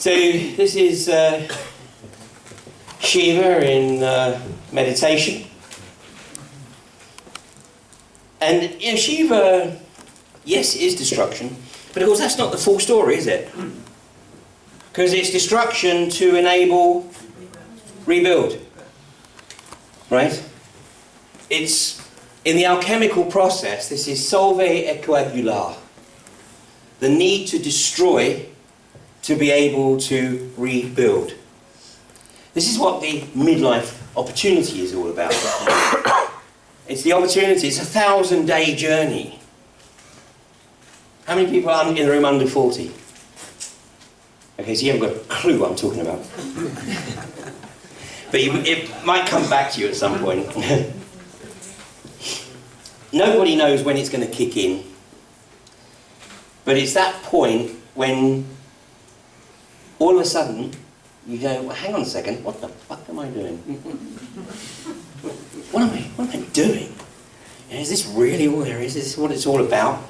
So this is Shiva in meditation. And you know, Shiva, yes, it is destruction, but of course that's not the full story, is it? Because it's destruction to enable rebuild, right? It's in the alchemical process. This is solve et coagular, the need to destroy to be able to rebuild. This is what the midlife opportunity is all about. It's the opportunity. It's a 1,000-day journey. How many people are in the room under 40? Okay, so you haven't got a clue what I'm talking about. But it might come back to you at some point. Nobody knows when it's going to kick in. But it's that point when all of a sudden you go, well, hang on a second, what the fuck am I doing? What am I doing? Is this really all there is? Is this what it's all about?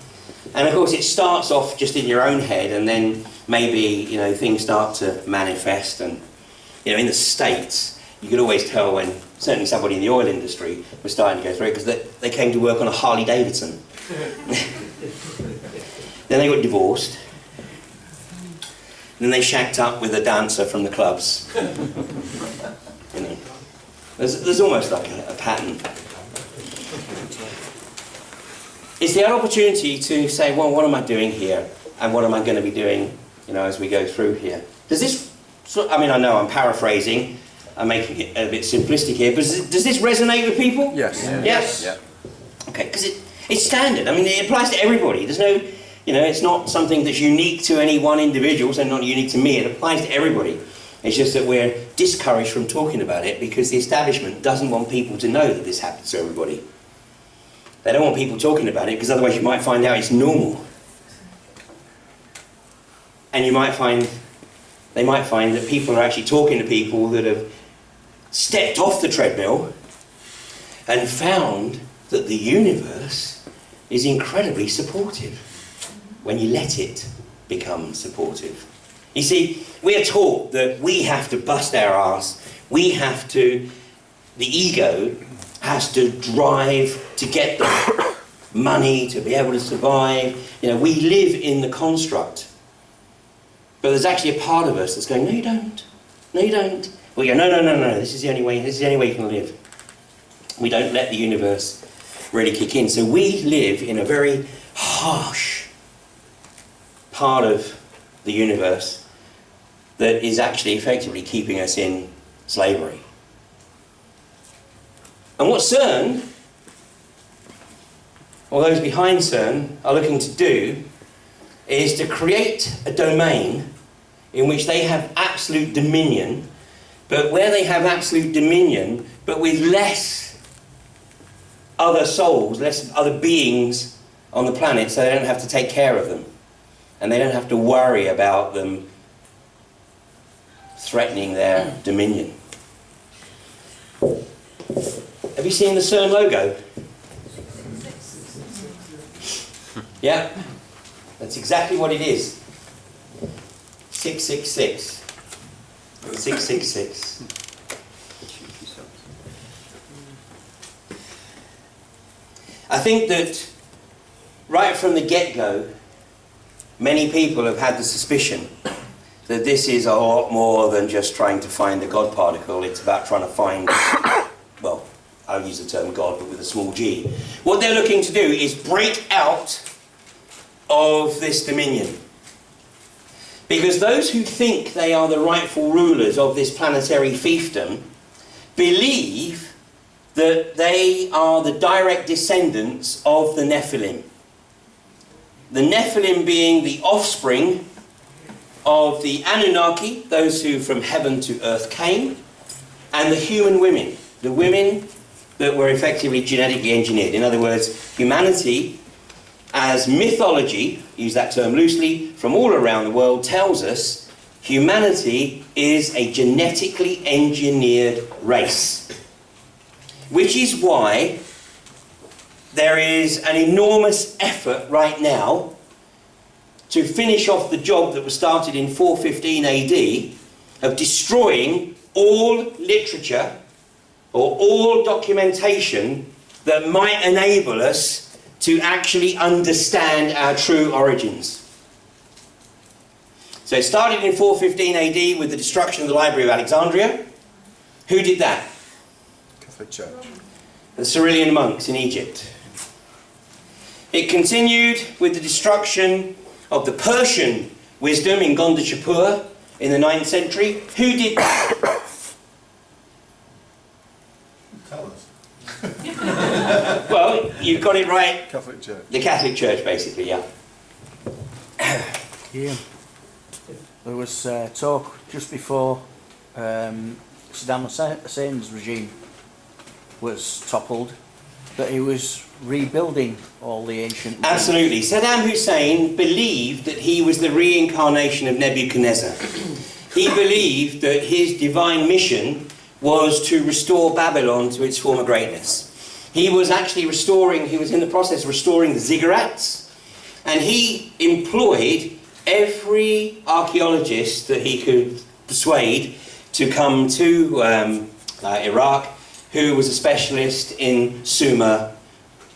And of course it starts off just in your own head, and then maybe, you know, things start to manifest. And you know, in the States, you could always tell when certainly somebody in the oil industry was starting to go through it, because they came to work on a Harley Davidson. Then they got divorced. Then they shacked up with a dancer from the clubs. You know, there's almost like a pattern. It's the opportunity to say, well, what am I doing here? And what am I going to be doing, you know, as we go through here? Does this, I mean, I know I'm paraphrasing, I'm making it a bit simplistic here, but does this resonate with people? Yes. Yeah. Yes? Yeah. Okay, because it's standard. I mean, it applies to everybody. There's no, you know, it's not something that's unique to any one individual, so not unique to me. It applies to everybody. It's just that we're discouraged from talking about it because the establishment doesn't want people to know that this happens to everybody. They don't want people talking about it because otherwise you might find out it's normal. And you might find, they might find that people are actually talking to people that have stepped off the treadmill and found that the universe is incredibly supportive when you let it become supportive. You see, we are taught that we have to bust our ass, we have to, the ego has to drive to get the money to be able to survive. You know, we live in the construct. But there's actually a part of us that's going, no you don't, no you don't. We go, no, this is the only way you can live. We don't let the universe really kick in. So we live in a very harsh part of the universe that is actually effectively keeping us in slavery. And what CERN, or those behind CERN, are looking to do is to create a domain in which they have absolute dominion, but where they have absolute dominion, but with less other souls, less other beings on the planet, so they don't have to take care of them. And they don't have to worry about them threatening their dominion. Have you seen the CERN logo? Yeah, that's exactly what it is. 666. 666. I think that right from the get-go, many people have had the suspicion that this is a lot more than just trying to find the God particle. It's about trying to find, well, I'll use the term God, but with a small g. What they're looking to do is break out of this dominion. Because those who think they are the rightful rulers of this planetary fiefdom believe that they are the direct descendants of the Nephilim. The Nephilim being the offspring of the Anunnaki, those who from heaven to earth came, and the human women, the women that were effectively genetically engineered. In other words, humanity as mythology, use that term loosely, from all around the world tells us humanity is a genetically engineered race. Which is why there is an enormous effort right now to finish off the job that was started in 415 AD of destroying all literature or all documentation that might enable us to actually understand our true origins. So it started in 415 AD with the destruction of the Library of Alexandria. Who did that? Catholic Church. The Cyrillian monks in Egypt. It continued with the destruction of the Persian wisdom in Gondishapur in the 9th century. Who did that? Tell us. Well, you've got it right. Catholic Church. The Catholic Church, basically, yeah. Yeah. There was talk just before Saddam Hussein's regime was toppled that he was rebuilding all the ancient... Absolutely. Saddam Hussein believed that he was the reincarnation of Nebuchadnezzar. He believed that his divine mission was to restore Babylon to its former greatness. He was actually restoring, he was in the process of restoring the ziggurats, and he employed every archaeologist that he could persuade to come to Iraq, who was a specialist in Sumer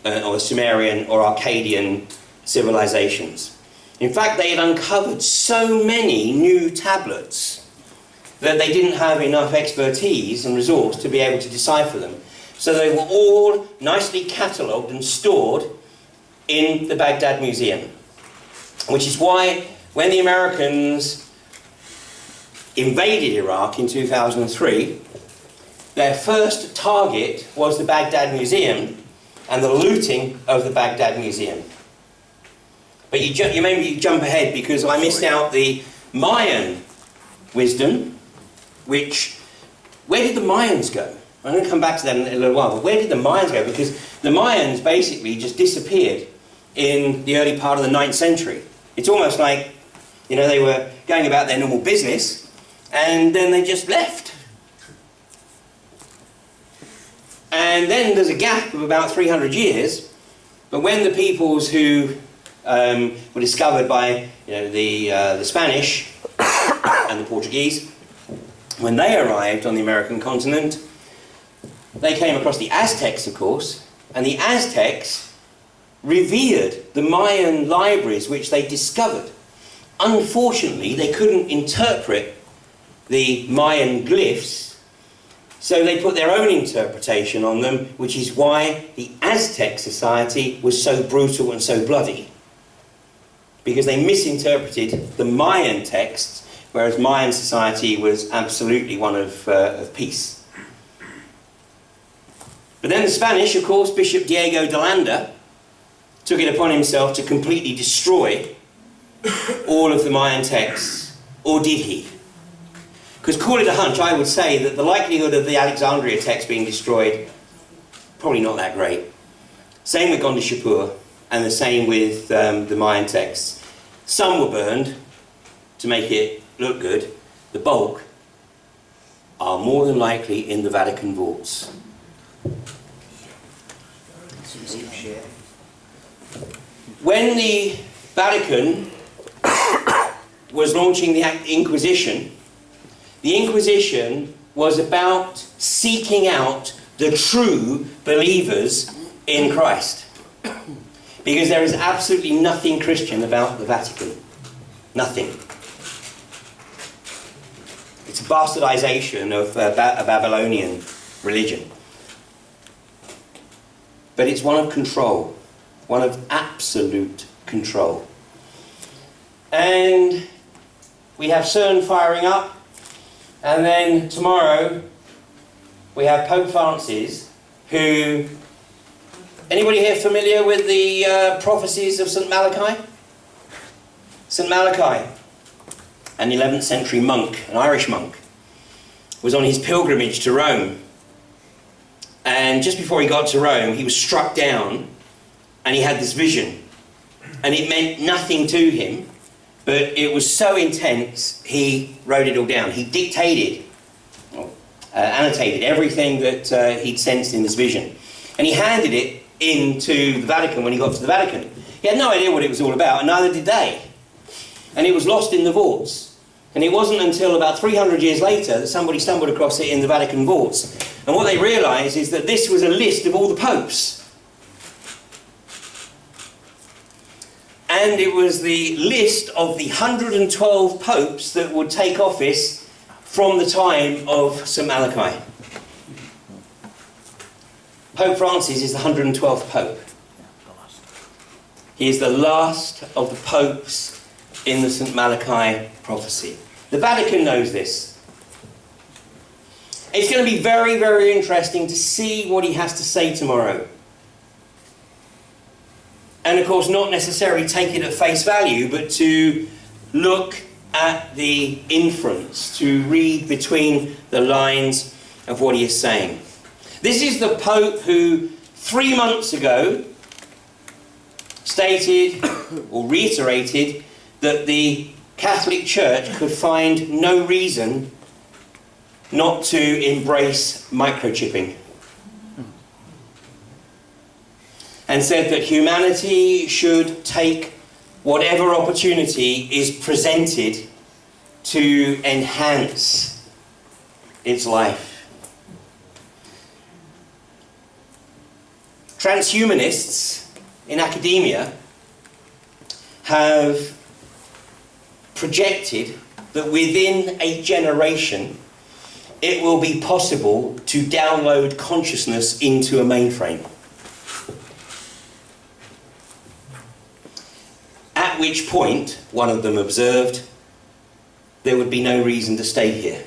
or Sumerian or Akkadian civilizations. In fact, they had uncovered so many new tablets that they didn't have enough expertise and resource to be able to decipher them. So they were all nicely catalogued and stored in the Baghdad Museum, which is why when the Americans invaded Iraq in 2003, their first target was the Baghdad Museum and the looting of the Baghdad Museum. But you maybe jump ahead because I missed out the Mayan wisdom, which, where did the Mayans go? I'm going to come back to that in a little while, but where did the Mayans go? Because the Mayans basically just disappeared in the early part of the 9th century. It's almost like, you know, they were going about their normal business and then they just left. And then there's a gap of about 300 years, but when the peoples who were discovered by the Spanish and the Portuguese, when they arrived on the American continent, they came across the Aztecs, of course, and the Aztecs revered the Mayan libraries which they discovered. Unfortunately, they couldn't interpret the Mayan glyphs, so they put their own interpretation on them, which is why the Aztec society was so brutal and so bloody. Because they misinterpreted the Mayan texts, whereas Mayan society was absolutely one of peace. But then the Spanish, of course, Bishop Diego de Landa, took it upon himself to completely destroy all of the Mayan texts. Or did he? Because call it a hunch, I would say that the likelihood of the Alexandria text being destroyed, probably not that great. Same with Gondishapur, and the same with the Mayan texts. Some were burned to make it look good. The bulk are more than likely in the Vatican vaults. When the Vatican was launching the Inquisition was about seeking out the true believers in Christ. Because there is absolutely nothing Christian about the Vatican. Nothing. It's a bastardization of a Babylonian religion. But it's one of control. One of absolute control. And we have CERN firing up. And then tomorrow we have Pope Francis, who... Anybody here familiar with the prophecies of St. Malachi? St. Malachi, an 11th century monk, an Irish monk, was on his pilgrimage to Rome. And just before he got to Rome, he was struck down and he had this vision. And it meant nothing to him, but it was so intense, he wrote it all down. He dictated, annotated everything that he'd sensed in this vision. And he handed it into the Vatican when he got to the Vatican. He had no idea what it was all about, and neither did they. and it was lost in the vaults. And it wasn't until about 300 years later that somebody stumbled across it in the Vatican vaults. And what they realised is that this was a list of all the popes. And it was the list of the 112 popes that would take office from the time of St Malachi. Pope Francis is the 112th pope. He is the last of the popes in the St Malachi prophecy. The Vatican knows this. It's going to be very, very interesting to see what he has to say tomorrow. And of course, not necessarily take it at face value, but to look at the inference, to read between the lines of what he is saying. This is the Pope who 3 months ago stated or reiterated that the Catholic Church could find no reason not to embrace microchipping, and said that humanity should take whatever opportunity is presented to enhance its life. Transhumanists in academia have projected that within a generation it will be possible to download consciousness into a mainframe. At which point, one of them observed, there would be no reason to stay here.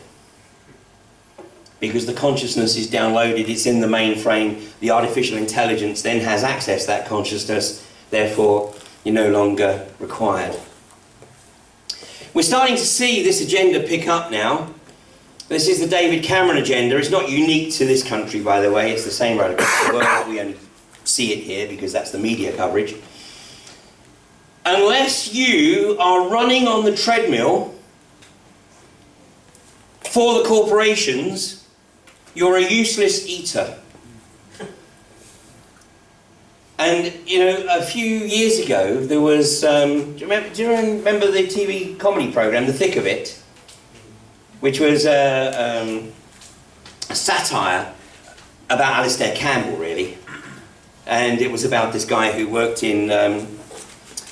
Because the consciousness is downloaded, it's in the mainframe, the artificial intelligence then has access to that consciousness, therefore you're no longer required. We're starting to see this agenda pick up now. This is the David Cameron agenda. It's not unique to this country, by the way. It's the same right across the world. We only see it here because that's the media coverage. Unless you are running on the treadmill for the corporations, you're a useless eater. And, you know, a few years ago, there was... do you remember the TV comedy programme, The Thick of It? Which was a satire about Alistair Campbell, really. And it was about this guy who worked in...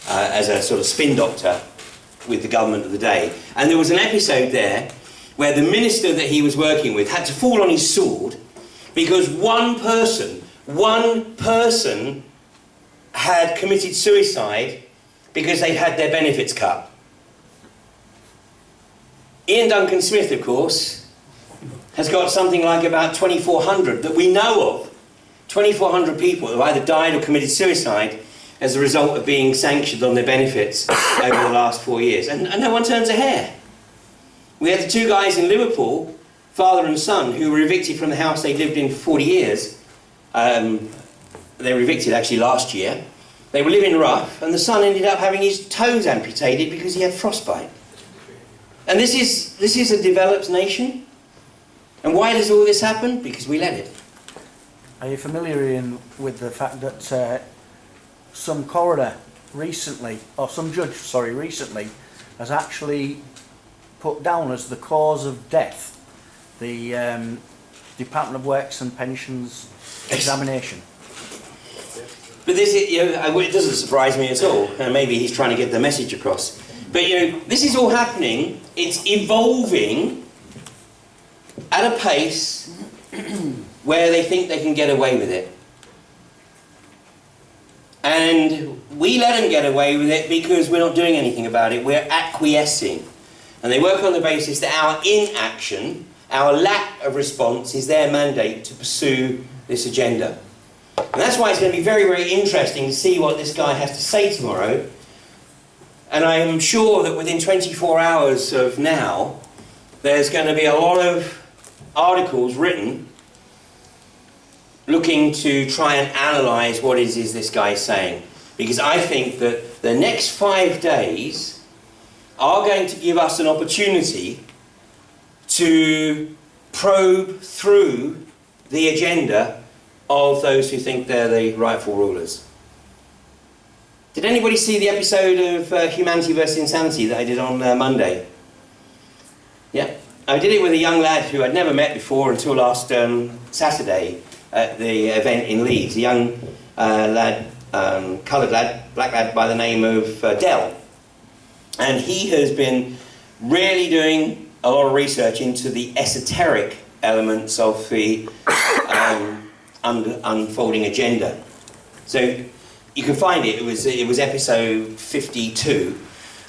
as a sort of spin doctor with the government of the day. And there was an episode there where the minister that he was working with had to fall on his sword because one person had committed suicide because they'd had their benefits cut. Ian Duncan Smith, of course, has got something like about 2,400 that we know of. 2,400 people who either died or committed suicide as a result of being sanctioned on their benefits over the last 4 years. And no one turns a hair. We had the two guys in Liverpool, father and son, who were evicted from the house they lived in for 40 years. They were evicted actually last year. They were living rough, and the son ended up having his toes amputated because he had frostbite. And this is a developed nation. And why does all this happen? Because we let it. Are you familiar, Ian, with the fact that some coroner recently, or some judge, sorry, recently, has actually put down as the cause of death the Department of Works and Pensions examination? But this, it doesn't surprise me at all. Maybe he's trying to get the message across. But this is all happening. It's evolving at a pace where they think they can get away with it. And we let them get away with it because we're not doing anything about it. We're acquiescing. And they work on the basis that our inaction, our lack of response, is their mandate to pursue this agenda. And that's why it's going to be very, very interesting to see what this guy has to say tomorrow. And I am sure that within 24 hours of now, there's going to be a lot of articles written looking to try and analyse what is this guy saying. Because I think that the next 5 days are going to give us an opportunity to probe through the agenda of those who think they're the rightful rulers. Did anybody see the episode of Humanity versus Insanity that I did on Monday? Yeah? I did it with a young lad who I'd never met before until last Saturday at the event in Leeds. A young lad, coloured lad, black lad by the name of Dell. And he has been really doing a lot of research into the esoteric elements of the unfolding agenda. So you can find it. It was episode 52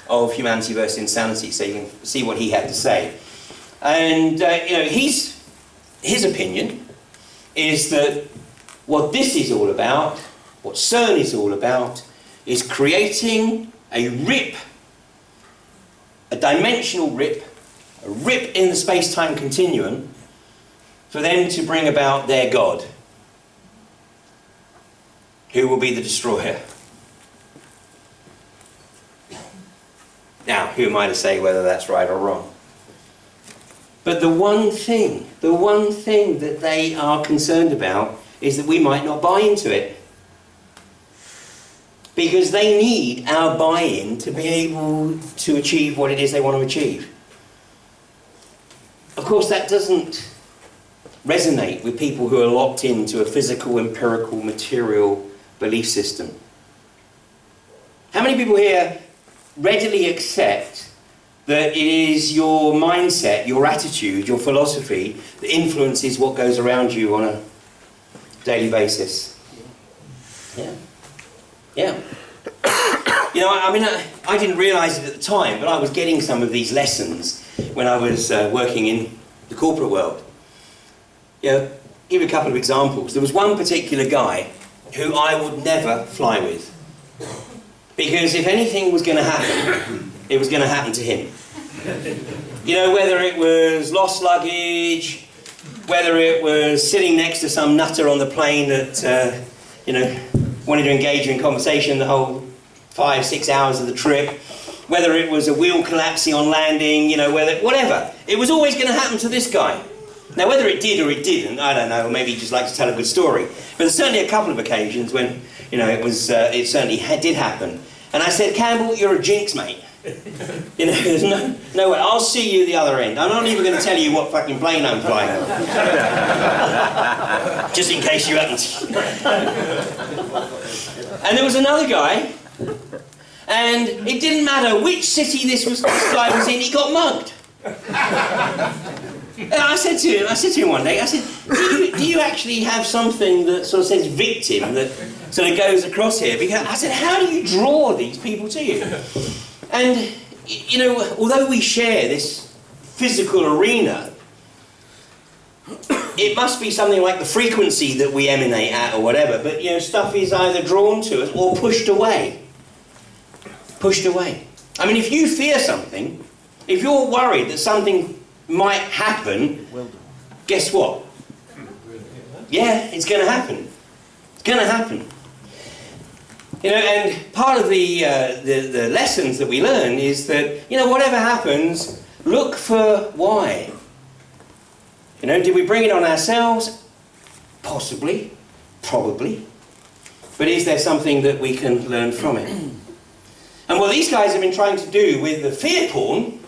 of Humanity versus Insanity. So you can see what he had to say. And his opinion is that what this is all about, what CERN is all about, is creating a rip, a dimensional rip, a rip in the space-time continuum for them to bring about their God, who will be the destroyer. Now, who am I to say whether that's right or wrong? But the one thing that they are concerned about is that we might not buy into it. Because they need our buy-in to be able to achieve what it is they want to achieve. Of course, that doesn't resonate with people who are locked into a physical, empirical, material belief system. How many people here readily accept that it is your mindset, your attitude, your philosophy that influences what goes around you on a daily basis? Yeah. Yeah. You know, I mean, I didn't realise it at the time, but I was getting some of these lessons when I was working in the corporate world. You know, give you a couple of examples. There was one particular guy who I would never fly with. Because if anything was going to happen, it was going to happen to him. You know, whether it was lost luggage, whether it was sitting next to some nutter on the plane that, wanted to engage you in conversation the whole 5-6 hours of the trip, whether it was a wheel collapsing on landing, whatever. It was always going to happen to this guy. Now, whether it did or it didn't, I don't know, or maybe he just likes to tell a good story. But there's certainly a couple of occasions when, it certainly did happen. And I said, Campbell, you're a jinx, mate. There's no way. I'll see you at the other end. I'm not even going to tell you what fucking plane I'm flying on. Just in case you happen to. And there was another guy, and it didn't matter which city this guy was in, he got mugged. And I said to him one day, I said, do you actually have something that sort of says victim that sort of goes across here? Because I said, how do you draw these people to you? And, although we share this physical arena, it must be something like the frequency that we emanate at or whatever, but, stuff is either drawn to us or pushed away. Pushed away. I mean, if you fear something, if you're worried that something might happen, guess what? Yeah, it's going to happen. It's going to happen. And part of the lessons that we learn is that, whatever happens, look for why. Did we bring it on ourselves? Possibly. Probably. But is there something that we can learn from it? And what these guys have been trying to do with the fear porn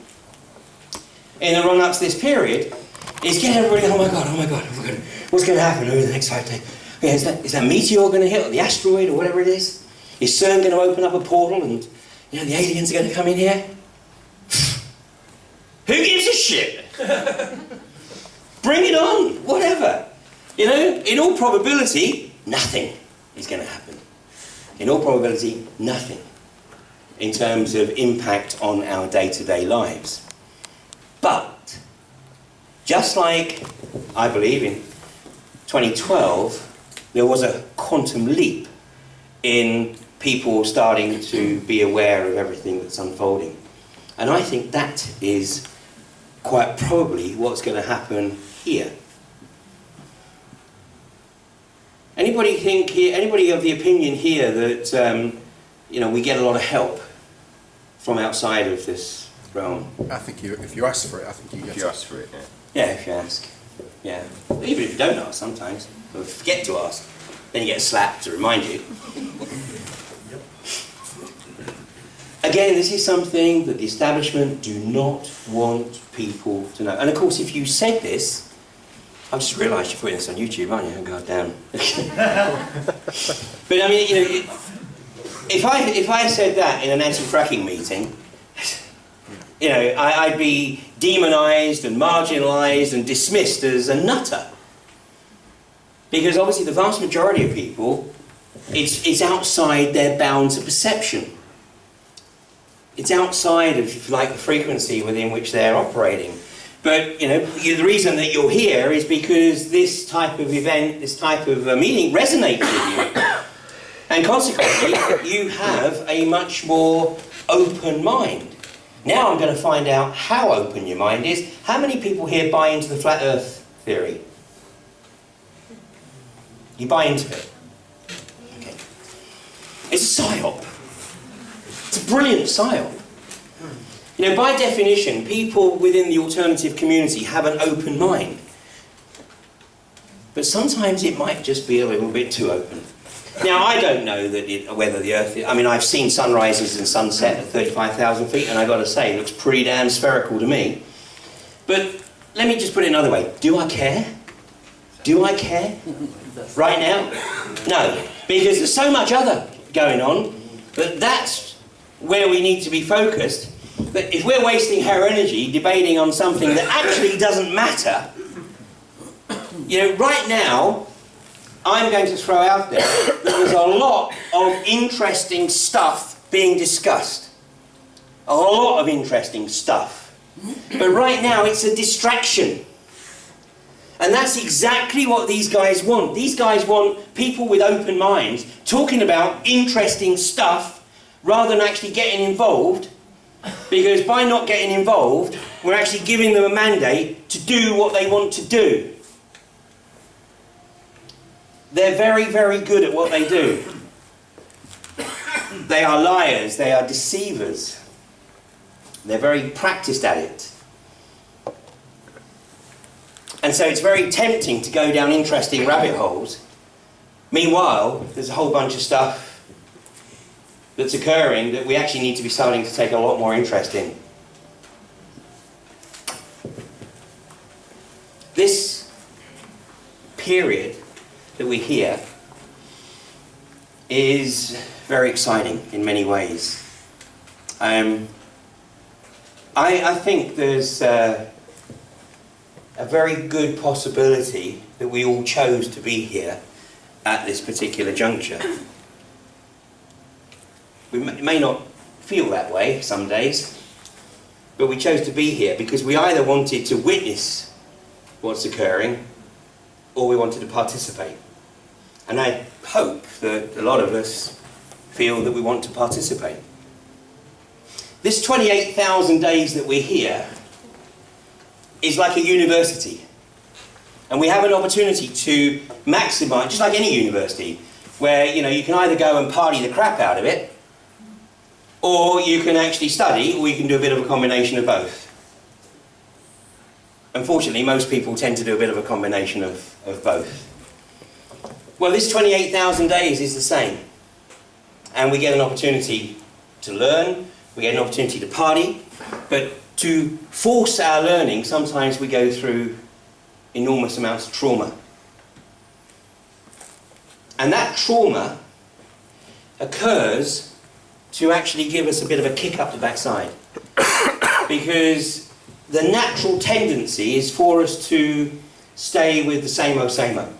in the run-up to this period is get everybody, oh my god, what's going to happen over the next 5 days? Okay, is that meteor going to hit, or the asteroid, or whatever it is? Is CERN going to open up a portal and, the aliens are going to come in here? Who gives a shit? Bring it on, whatever. In all probability, nothing is going to happen. In all probability, nothing in terms of impact on our day-to-day lives. But, just like, I believe, in 2012, there was a quantum leap in people starting to be aware of everything that's unfolding. And I think that is quite probably what's going to happen here. Anybody of the opinion here that, we get a lot of help from outside of this realm? I think if you ask for it, I think you get it. If you ask for it, yeah. Yeah, if you ask. Yeah. Even if you don't ask sometimes, or forget to ask, then you get slapped to remind you. again, this is something that the establishment do not want people to know. And of course, if you said this, I've just realised you're putting this on YouTube, aren't you? Oh, God damn. But I mean, you know, if I said that in an anti-fracking meeting, you know, I'd be demonised and marginalised and dismissed as a nutter. Because obviously the vast majority of people, it's outside their bounds of perception. It's outside of, if you like, the frequency within which they're operating. But, you know, the reason that you're here is because this type of event, this type of meeting resonates with you. And consequently, you have a much more open mind. Now I'm going to find out how open your mind is. How many people here buy into the flat earth theory? You buy into it? Okay. It's a psyop. It's a brilliant psyop. You know, by definition, people within the alternative community have an open mind. But sometimes it might just be a little bit too open. Now, I don't know whether the Earth... I mean, I've seen sunrises and sunset at 35,000 feet, and I've got to say, it looks pretty damn spherical to me. But let me just put it another way. Do I care? Do I care? Right now? No. Because there's so much other going on, that that's where we need to be focused. But if we're wasting our energy debating on something that actually doesn't matter, you know, right now, I'm going to throw out there that there's a lot of interesting stuff being discussed. A lot of interesting stuff. But right now, it's a distraction. And that's exactly what these guys want. These guys want people with open minds talking about interesting stuff rather than actually getting involved. Because by not getting involved, we're actually giving them a mandate to do what they want to do. They're very, very good at what they do. They are liars, they are deceivers. They're very practiced at it. And so it's very tempting to go down interesting rabbit holes. Meanwhile, there's a whole bunch of stuff that's occurring that we actually need to be starting to take a lot more interest in. This period that we hear is very exciting in many ways. I think there's a very good possibility that we all chose to be here at this particular juncture. We may not feel that way some days, but we chose to be here because we either wanted to witness what's occurring or we wanted to participate. And I hope that a lot of us feel that we want to participate. This 28,000 days that we're here is like a university. And we have an opportunity to maximise, just like any university, where you can either go and party the crap out of it, or you can actually study, or you can do a bit of a combination of both. Unfortunately, most people tend to do a bit of a combination of both. Well, this 28,000 days is the same. And we get an opportunity to learn, we get an opportunity to party, but to force our learning, sometimes we go through enormous amounts of trauma. And that trauma occurs to actually give us a bit of a kick up the backside. Because the natural tendency is for us to stay with the same-o, same-o.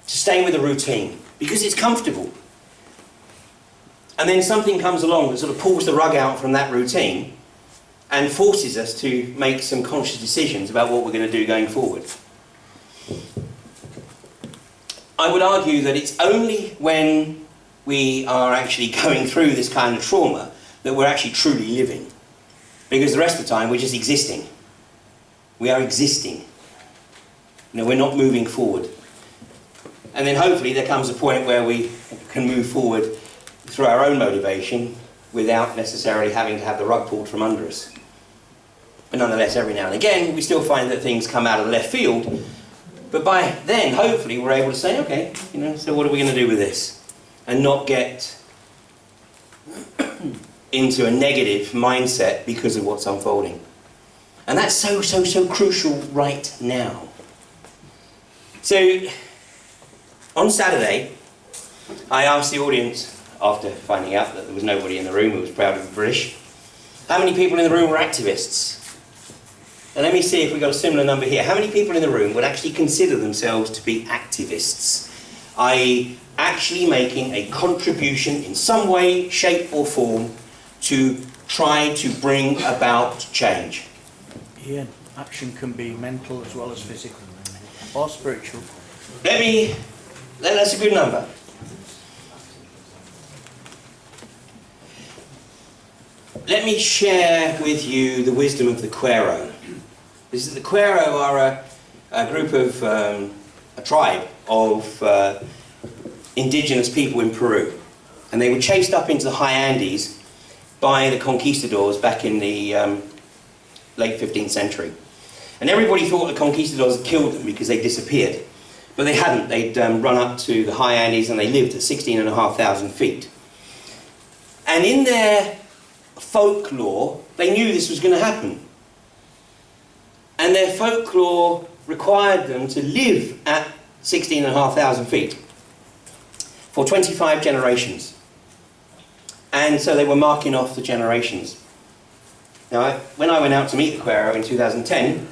To stay with a routine, because it's comfortable. And then something comes along that sort of pulls the rug out from that routine and forces us to make some conscious decisions about what we're going to do going forward. I would argue that it's only when we are actually going through this kind of trauma that we're actually truly living. Because the rest of the time we're just existing. We are existing. We're not moving forward. And then hopefully there comes a point where we can move forward through our own motivation without necessarily having to have the rug pulled from under us. But nonetheless, every now and again, we still find that things come out of left field. But by then, hopefully, we're able to say, okay, so what are we going to do with this? And not get into a negative mindset because of what's unfolding. And that's so crucial right now. So, on Saturday, I asked the audience, after finding out that there was nobody in the room who was proud to be British, how many people in the room were activists? And let me see if we got a similar number here. How many people in the room would actually consider themselves to be activists? I.e., actually making a contribution in some way, shape or form to try to bring about change. Ian, action can be mental as well as physical or spiritual. That's a good number. Let me share with you the wisdom of the Cuero. The Cuero are a group of, a tribe of indigenous people in Peru. And they were chased up into the high Andes by the conquistadors back in the late 15th century. And everybody thought the conquistadors had killed them because they disappeared. But they hadn't. They'd run up to the high Andes and they lived at 16,500 feet. And in their folklore, they knew this was going to happen. And their folklore required them to live at 16,500 feet for 25 generations. And so they were marking off the generations. Now, when I went out to meet the Cuero in 2010,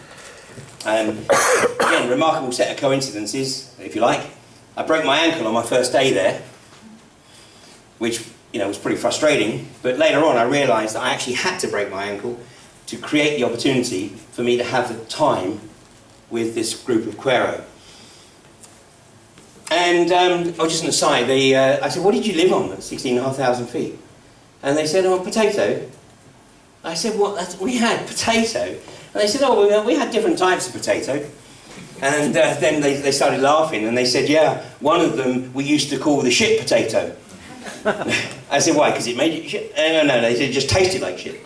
again, remarkable set of coincidences, if you like. I broke my ankle on my first day there, which was pretty frustrating. But later on, I realised that I actually had to break my ankle to create the opportunity for me to have the time with this group of Cuero. And just an aside, I said, what did you live on at 16,500 feet? And they said, oh, potato. I said, what? We had potato. And they said, oh, we had different types of potato. And then they started laughing and they said, yeah, one of them we used to call the shit potato. I said, why? Because it made you shit? No, they said it just tasted like shit.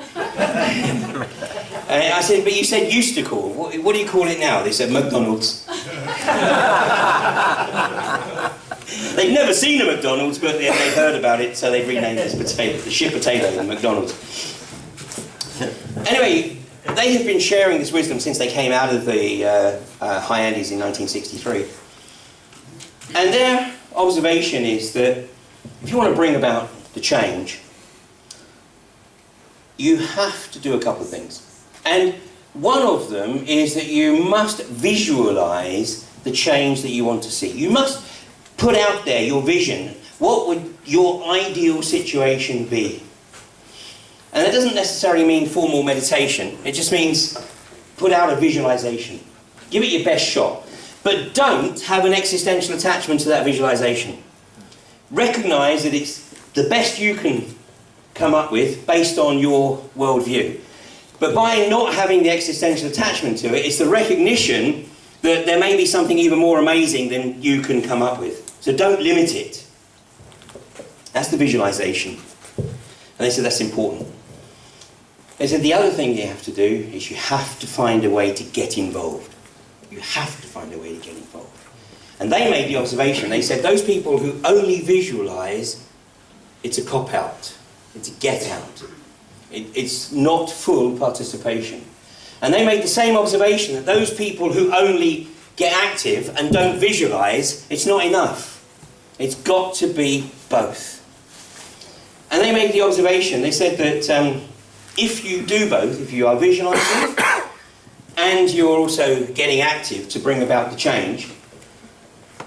And I said, but you said used to call. What do you call it now? They said McDonald's. They've never seen a McDonald's, but they've heard about it, so they've renamed this potato, the shit potato, the McDonald's. Anyway, they have been sharing this wisdom since they came out of the high Andes in 1963. And their observation is that if you want to bring about the change, you have to do a couple of things. And one of them is that you must visualize the change that you want to see. You must put out there your vision. What would your ideal situation be? And that doesn't necessarily mean formal meditation. It just means put out a visualization. Give it your best shot. But don't have an existential attachment to that visualization. Recognize that it's the best you can come up with based on your worldview. But by not having the existential attachment to it, it's the recognition that there may be something even more amazing than you can come up with. So don't limit it. That's the visualization. And they said that's important. They said the other thing you have to do is you have to find a way to get involved. You have to find a way to get involved. And they made the observation, they said those people who only visualize, it's a cop-out. It's a get-out. It's not full participation. And they made the same observation that those people who only get active and don't visualize, it's not enough. It's got to be both. And they made the observation, they said that if you do both, if you are visualizing and you're also getting active to bring about the change,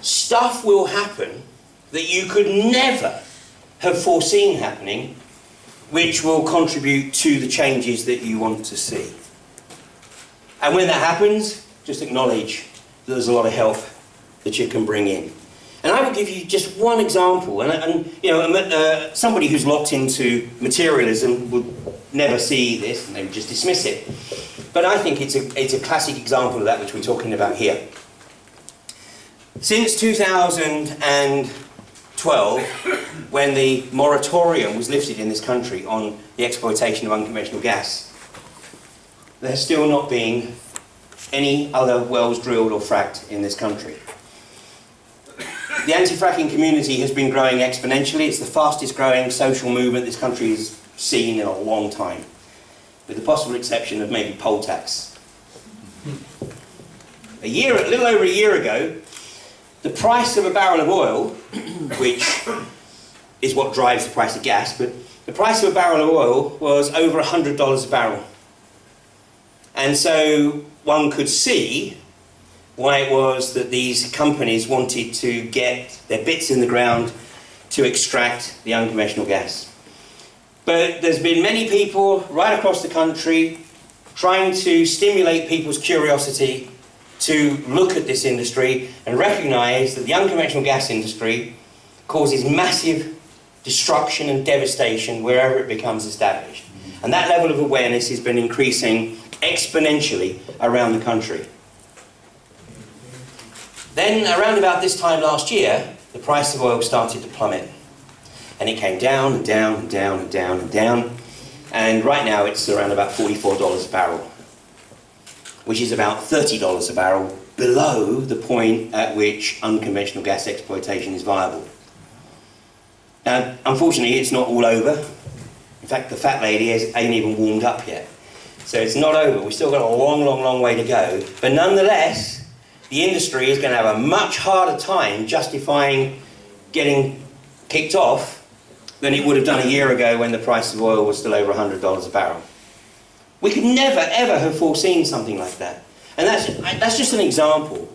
stuff will happen that you could never have foreseen happening, which will contribute to the changes that you want to see. And when that happens, just acknowledge that there's a lot of help that you can bring in. And I will give you just one example, and somebody who's locked into materialism would never see this and they would just dismiss it. But I think it's a classic example of that which we're talking about here. Since 2012, when the moratorium was lifted in this country on the exploitation of unconventional gas, there has still not been any other wells drilled or fracked in this country. The anti-fracking community has been growing exponentially. It's the fastest growing social movement this country has seen in a long time, with the possible exception of maybe poll tax. A little over a year ago, the price of a barrel of oil, which is what drives the price of gas, but the price of a barrel of oil was over $100 a barrel. And so one could see why it was that these companies wanted to get their bits in the ground to extract the unconventional gas. But there's been many people right across the country trying to stimulate people's curiosity to look at this industry and recognise that the unconventional gas industry causes massive destruction and devastation wherever it becomes established. And that level of awareness has been increasing exponentially around the country. Then, around about this time last year, the price of oil started to plummet. And it came down and down and down and down and down. And right now it's around about $44 a barrel, which is about $30 a barrel below the point at which unconventional gas exploitation is viable. Now, unfortunately, it's not all over. In fact, the fat lady ain't even warmed up yet. So it's not over. We've still got a long, long, long way to go. But nonetheless, the industry is going to have a much harder time justifying getting kicked off than it would have done a year ago when the price of oil was still over $100 a barrel. We could never, ever have foreseen something like that. And that's just an example,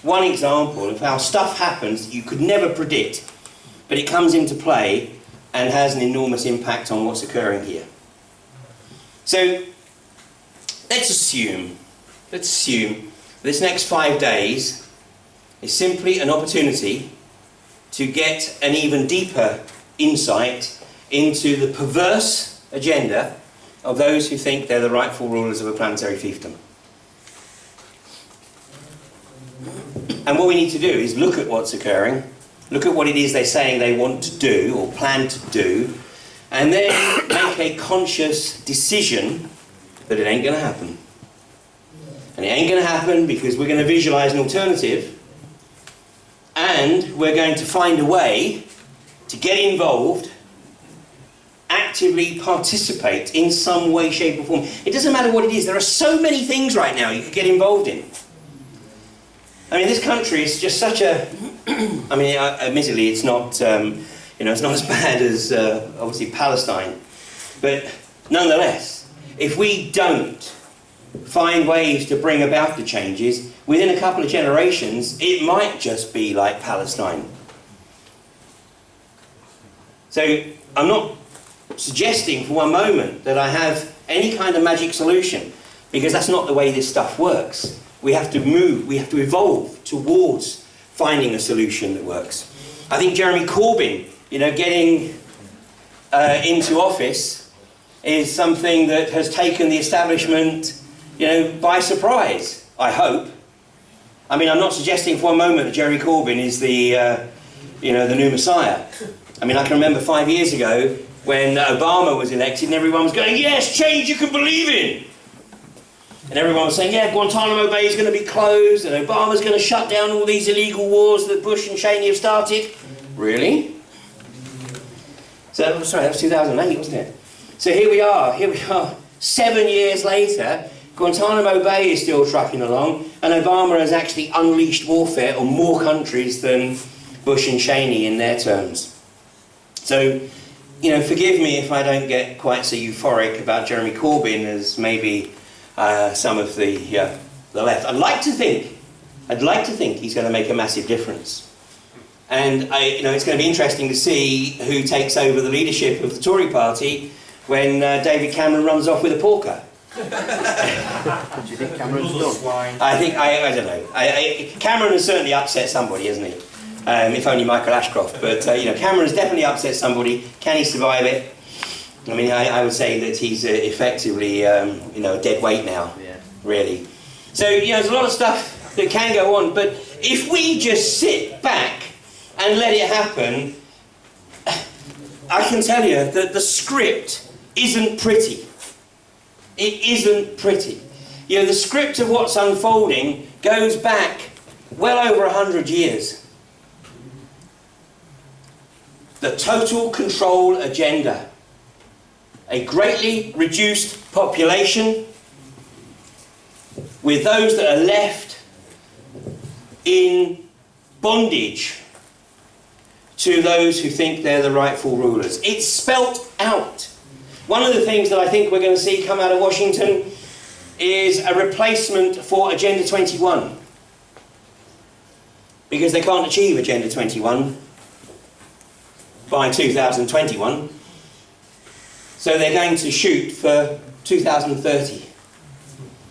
one example of how stuff happens that you could never predict, but it comes into play and has an enormous impact on what's occurring here. So let's assume this next 5 days is simply an opportunity to get an even deeper insight into the perverse agenda of those who think they're the rightful rulers of a planetary fiefdom. And what we need to do is look at what's occurring, look at what it is they're saying they want to do or plan to do, and then make a conscious decision that it ain't going to happen. And it ain't going to happen because we're going to visualize an alternative, and we're going to find a way to get involved, actively participate in some way, shape or form. It doesn't matter what it is. There are so many things right now you could get involved in. I mean, this country is just such a... I mean, admittedly, it's not, it's not as bad as, obviously, Palestine. But nonetheless, if we don't find ways to bring about the changes, within a couple of generations, it might just be like Palestine. So I'm not suggesting for one moment that I have any kind of magic solution, because that's not the way this stuff works. We have to move, we have to evolve towards finding a solution that works. I think Jeremy Corbyn, getting into office is something that has taken the establishment, by surprise, I hope. I mean, I'm not suggesting for one moment that Jeremy Corbyn is the new Messiah. I mean, I can remember 5 years ago when Obama was elected and everyone was going, yes, change you can believe in. And everyone was saying, yeah, Guantanamo Bay is going to be closed and Obama's going to shut down all these illegal wars that Bush and Cheney have started. Really? So, sorry, that was 2008, wasn't it? So here we are, 7 years later, Guantanamo Bay is still trucking along, and Obama has actually unleashed warfare on more countries than Bush and Cheney in their terms. So, forgive me if I don't get quite so euphoric about Jeremy Corbyn as maybe some of the left. I'd like to think he's going to make a massive difference. And it's going to be interesting to see who takes over the leadership of the Tory party when David Cameron runs off with a porker. Do you think Cameron's done? I don't know. Cameron has certainly upset somebody, hasn't he? If only Michael Ashcroft. But Cameron has definitely upset somebody. Can he survive it? I mean, I would say that he's effectively, a dead weight now. Yeah. Really. So there's a lot of stuff that can go on. But if we just sit back and let it happen, I can tell you that the script isn't pretty. It isn't pretty. The script of what's unfolding goes back well over 100 years. The total control agenda. a greatly reduced population, with those that are left in bondage to those who think they're the rightful rulers. It's spelt out. One of the things that I think we're going to see come out of Washington is a replacement for Agenda 21. Because they can't achieve Agenda 21 by 2021. So they're going to shoot for 2030.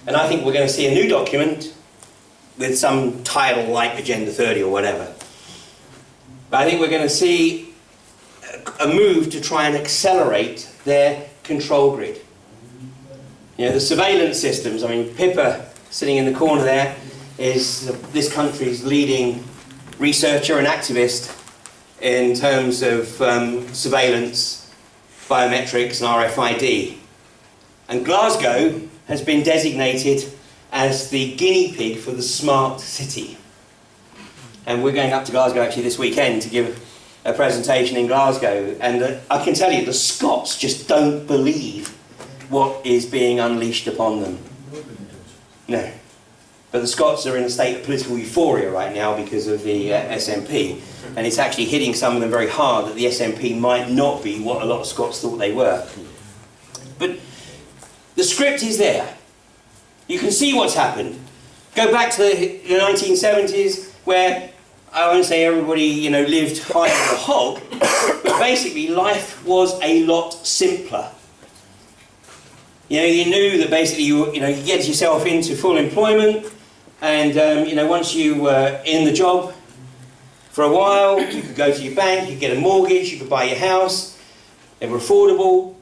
And I think we're going to see a new document with some title like Agenda 30 or whatever. But I think we're going to see a move to try and accelerate their control grid. You know, the surveillance systems, I mean, Pippa, sitting in the corner there, is this country's leading researcher and activist in terms of surveillance, biometrics and RFID. And Glasgow has been designated as the guinea pig for the smart city. And we're going up to Glasgow actually this weekend to give a presentation in Glasgow, and I can tell you the Scots just don't believe what is being unleashed upon them. No. But the Scots are in a state of political euphoria right now because of the SNP, and it's actually hitting some of them very hard that the SNP might not be what a lot of Scots thought they were. But the script is there. You can see what's happened. Go back to the 1970s, where I won't say everybody, you know, lived high on the hog, but basically life was a lot simpler. You know, you knew that basically you get yourself into full employment, and you know, once you were in the job for a while, you could go to your bank, you could get a mortgage, you could buy your house. They were affordable.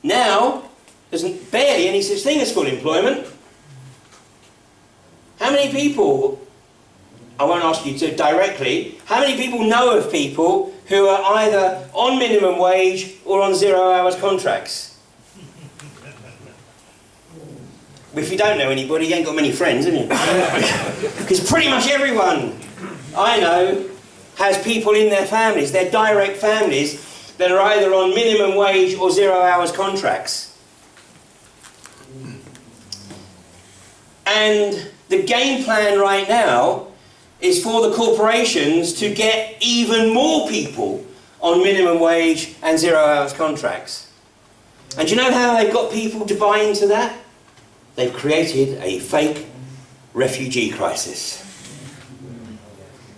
Now, there's barely any such thing as full employment. How many people, I won't ask you to directly, how many people know of people who are either on minimum wage or on 0 hours contracts? If you don't know anybody, you ain't got many friends, have you? Because pretty much everyone I know has people in their families, their direct families, that are either on minimum wage or 0 hours contracts. And the game plan right now is for the corporations to get even more people on minimum wage and 0 hours contracts. And do you know how they've got people to buy into that? They've created a fake refugee crisis.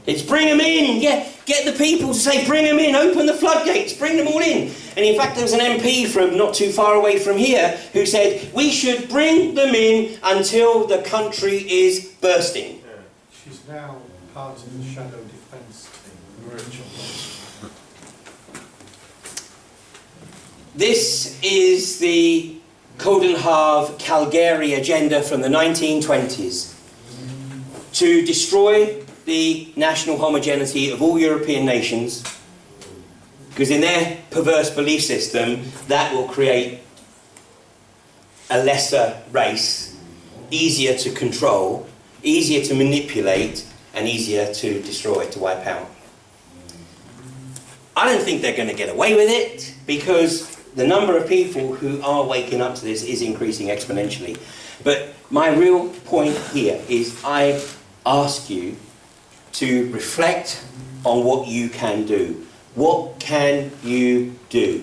It's bring them in, get the people to say bring them in, open the floodgates, bring them all in. And in fact there was an MP from not too far away from here who said we should bring them in until the country is bursting. Yeah. She's now part of the shadow defence team. This is the Codenhav Calgary agenda from the 1920s to destroy the national homogeneity of all European nations, because in their perverse belief system that will create a lesser race, easier to control, easier to manipulate, and easier to destroy, to wipe out. I don't think they're going to get away with it, because the number of people who are waking up to this is increasing exponentially. But my real point here is I ask you to reflect on what you can do. What can you do?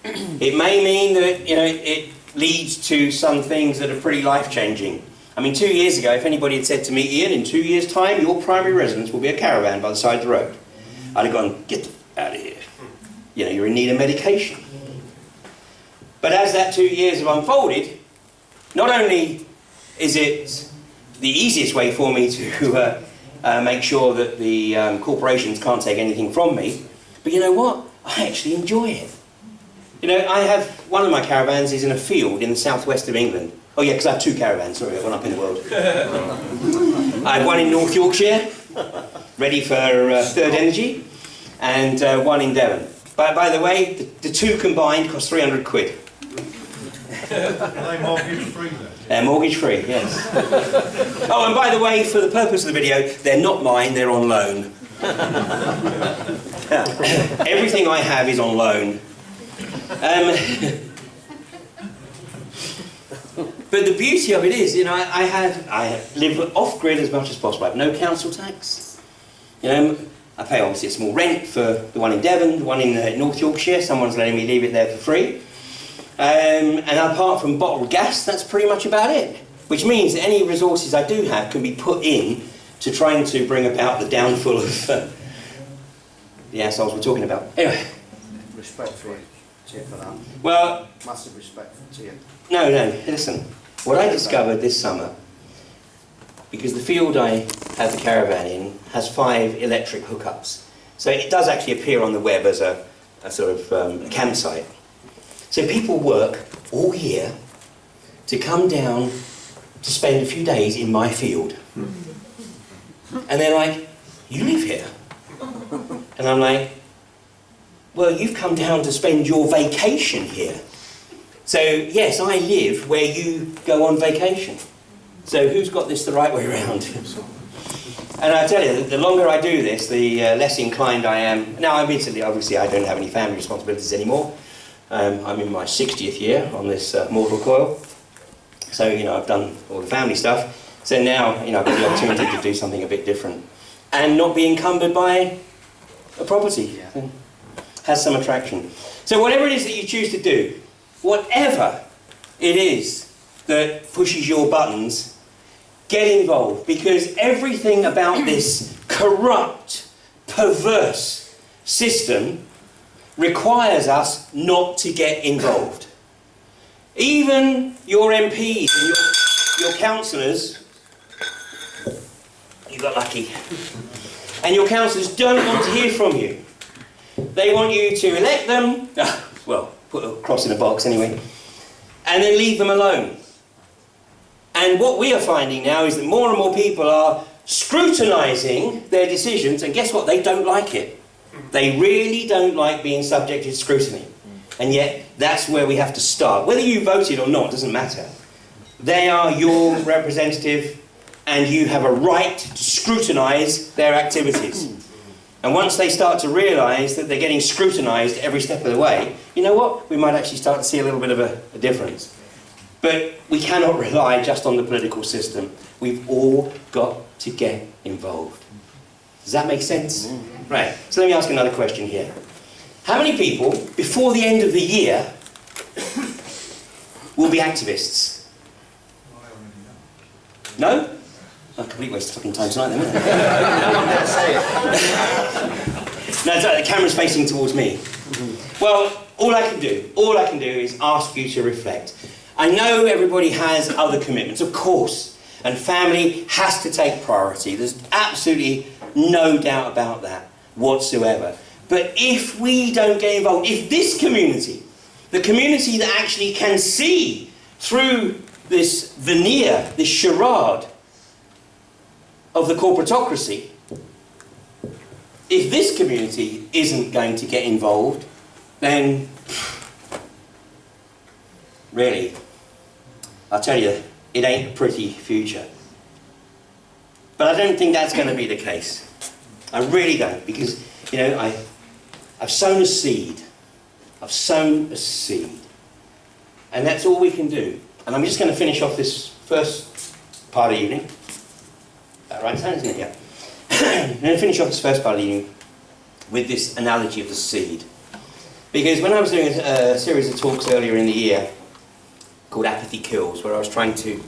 It may mean that, you know, it leads to some things that are pretty life-changing. I mean, 2 years ago, if anybody had said to me, Ian, in 2 years' time, your primary residence will be a caravan by the side of the road, I'd have gone, get the f out of here. You know, you're in need of medication. But as that 2 years have unfolded, not only is it the easiest way for me to make sure that the corporations can't take anything from me, but you know what? I actually enjoy it. You know, I have, one of my caravans is in a field in the southwest of England. Oh yeah, because I have two caravans, sorry, I have one up in the world. I have one in North Yorkshire, ready for third energy, and one in Devon. By the way, the two combined cost 300 quid. Are they mortgage free then? They're mortgage free, yes. Oh, and by the way, for the purpose of the video, they're not mine, they're on loan. Everything I have is on loan. But the beauty of it is, you know, I live off grid as much as possible. I have no council tax. You know, I pay obviously a small rent for the one in Devon, the one in North Yorkshire. Someone's letting me leave it there for free. And apart from bottled gas, that's pretty much about it. Which means that any resources I do have can be put in to trying to bring about the downfall of the assholes we're talking about. Anyway. Respect for you, cheer for that. Well, Massive respect to you. no, listen. What I discovered this summer, because the field I have the caravan in has 5 electric hookups. So it does actually appear on the web as a sort of campsite. So people work all year to come down to spend a few days in my field. And they're like, you live here? And I'm like, well, you've come down to spend your vacation here. So, yes, I live where you go on vacation. So who's got this the right way around? And I tell you, the longer I do this, the less inclined I am. Now, admittedly, obviously, I don't have any family responsibilities anymore. I'm in my 60th year on this mortal coil. So, you know, I've done all the family stuff. So now, you know, I've got the opportunity to do something a bit different. And not be encumbered by a property. Yeah. Has some attraction. So whatever it is that you choose to do, whatever it is that pushes your buttons, get involved, because everything about this corrupt, perverse system requires us not to get involved. Even your MPs and your councillors, you got lucky, and your councillors don't want to hear from you. They want you to elect them, well, put a cross in a box anyway, and then leave them alone. And what we are finding now is that more and more people are scrutinising their decisions, and guess what? They don't like it. They really don't like being subjected to scrutiny. And yet, that's where we have to start. Whether you voted or not doesn't matter. They are your representative, and you have a right to scrutinise their activities. And once they start to realise that they're getting scrutinised every step of the way, you know what? We might actually start to see a little bit of a difference. But we cannot rely just on the political system. We've all got to get involved. Does that make sense? Right, so let me ask another question here. How many people, before the end of the year, will be activists? No? A complete waste of fucking time tonight then, isn't it? No, it's like the camera's facing towards me. Well, all I can do is ask you to reflect. I know everybody has other commitments, of course, and family has to take priority. There's absolutely no doubt about that whatsoever. But if we don't get involved, if this community, the community that actually can see through this veneer, this charade of the corporatocracy, if this community isn't going to get involved, then really, I'll tell you, it ain't a pretty future. But I don't think that's going to be the case. I really don't, because, you know, I've sown a seed. I've sown a seed. And that's all we can do. And I'm just going to finish off this first part of the evening. That right hand, isn't it? Yeah. I'm going to finish off this first part of the evening with this analogy of the seed. Because when I was doing a series of talks earlier in the year called Apathy Kills, where I was trying to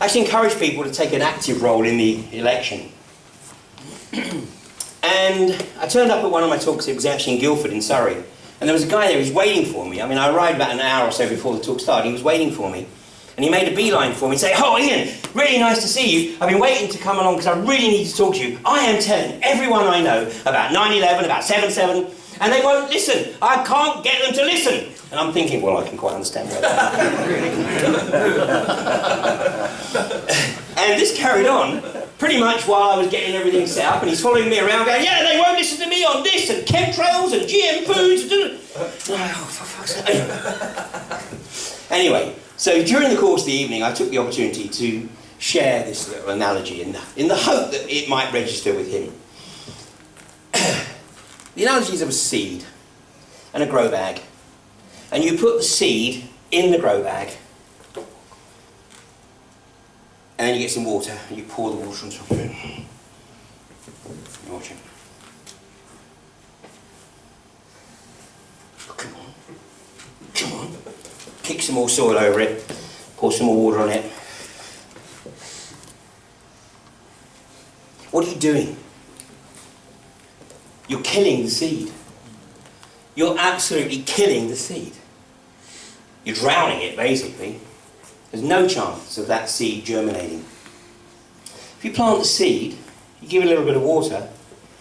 actually encourage people to take an active role in the election. And I turned up at one of my talks, it was actually in Guildford in Surrey, and there was a guy there who was waiting for me. I mean, I arrived about an hour or so before the talk started, he was waiting for me. And he made a beeline for me and said, "Oh, Ian, really nice to see you. I've been waiting to come along because I really need to talk to you. I am telling everyone I know about 9/11, about 7/7, and they won't listen. I can't get them to listen." And I'm thinking, well, I can quite understand why that. And this carried on pretty much while I was getting everything set up, and he's following me around going, "Yeah, they won't listen to me on this, and chemtrails, and GM foods, and..." Oh, for fuck's sake. Anyway, so during the course of the evening, I took the opportunity to share this little analogy in the hope that it might register with him. The analogy is of a seed and a grow bag. And you put the seed in the grow bag, And then you get some water, and you pour the water on top of it. You're watching. Oh, come on. Come on. Kick some more soil over it. Pour some more water on it. What are you doing? You're killing the seed. You're absolutely killing the seed. You're drowning it, basically. There's no chance of that seed germinating. If you plant the seed, you give it a little bit of water,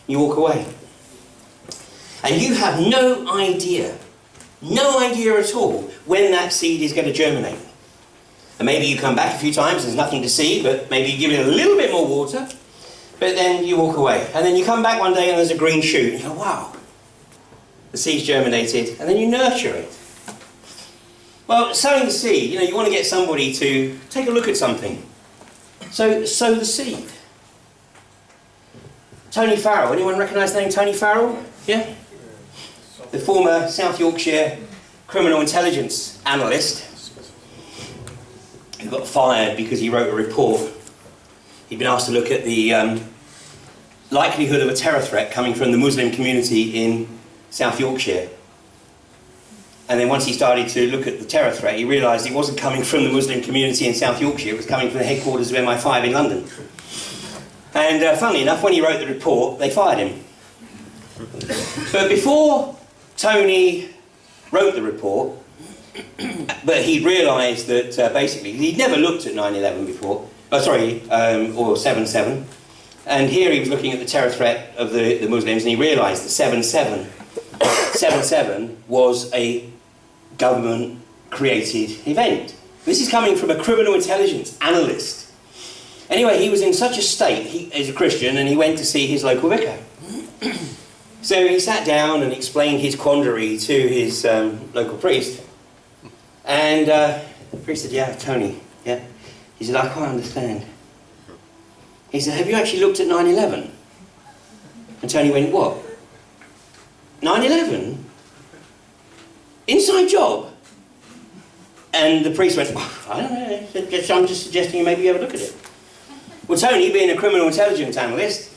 you walk away. And you have no idea at all when that seed is going to germinate. And maybe you come back a few times, there's nothing to see, but maybe you give it a little bit more water, but then you walk away. And then you come back one day and there's a green shoot, and you go, wow, the seed's germinated, and then you nurture it. Well, sowing the seed, you want to get somebody to take a look at something. So, sow the seed. Tony Farrell, anyone recognise the name Tony Farrell? Yeah? The former South Yorkshire criminal intelligence analyst who got fired because he wrote a report. He'd been asked to look at the likelihood of a terror threat coming from the Muslim community in South Yorkshire. And then once he started to look at the terror threat, he realised it wasn't coming from the Muslim community in South Yorkshire, it was coming from the headquarters of MI5 in London. And funnily enough, when he wrote the report, they fired him. But before Tony wrote the report, but he realised that basically, he'd never looked at 9/11 before, or 7/7. And here he was looking at the terror threat of the Muslims, and he realised that 7/7 was a government-created event. This is coming from a criminal intelligence analyst. Anyway, he was in such a state, he is a Christian, and he went to see his local vicar. So he sat down and explained his quandary to his local priest. And the priest said, yeah, Tony, yeah. He said, I can't understand. He said, have you actually looked at 9/11? And Tony went, what? 9/11? Inside job? And the priest went, oh, I don't know, I'm just suggesting you maybe have a look at it. Well, Tony, being a criminal intelligence analyst,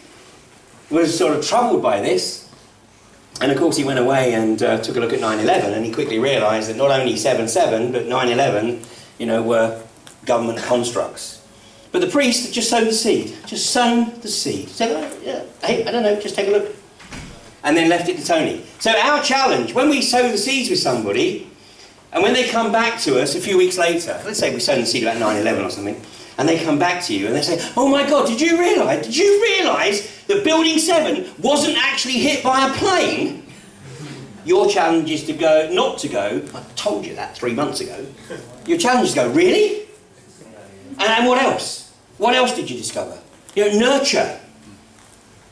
was sort of troubled by this. And of course he went away and took a look at 9/11, and he quickly realised that not only 7/7, but 9/11, were government constructs. But the priest had just sowed the seed, just sown the seed. Said, oh, yeah, hey, I don't know, just take a look. And then left it to Tony. So our challenge, when we sow the seeds with somebody, and when they come back to us a few weeks later, let's say we sown the seed about 9/11 or something, and they come back to you and they say, oh my God, did you realise that Building 7 wasn't actually hit by a plane? Your challenge is to go, not to go, I told you that 3 months ago. Your challenge is to go, really? And what else? What else did you discover? Nurture.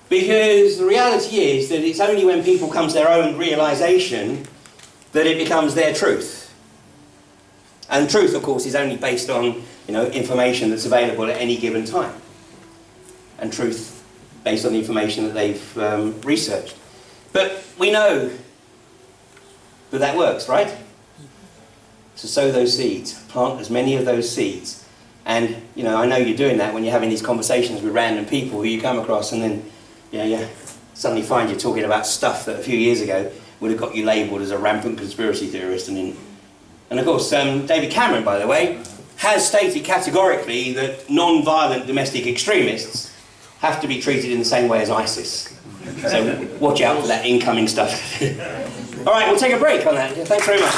Because the reality is that it's only when people come to their own realisation that it becomes their truth. And truth, of course, is only based on information that's available at any given time. And truth based on the information that they've researched. But we know that works, right? So sow those seeds. Plant as many of those seeds. And, I know you're doing that when you're having these conversations with random people who you come across, and then suddenly find you're talking about stuff that a few years ago would have got you labelled as a rampant conspiracy theorist. And of course, David Cameron, by the way, has stated categorically that non-violent domestic extremists have to be treated in the same way as ISIS. So watch out for that incoming stuff. All right, we'll take a break on that. Thanks very much.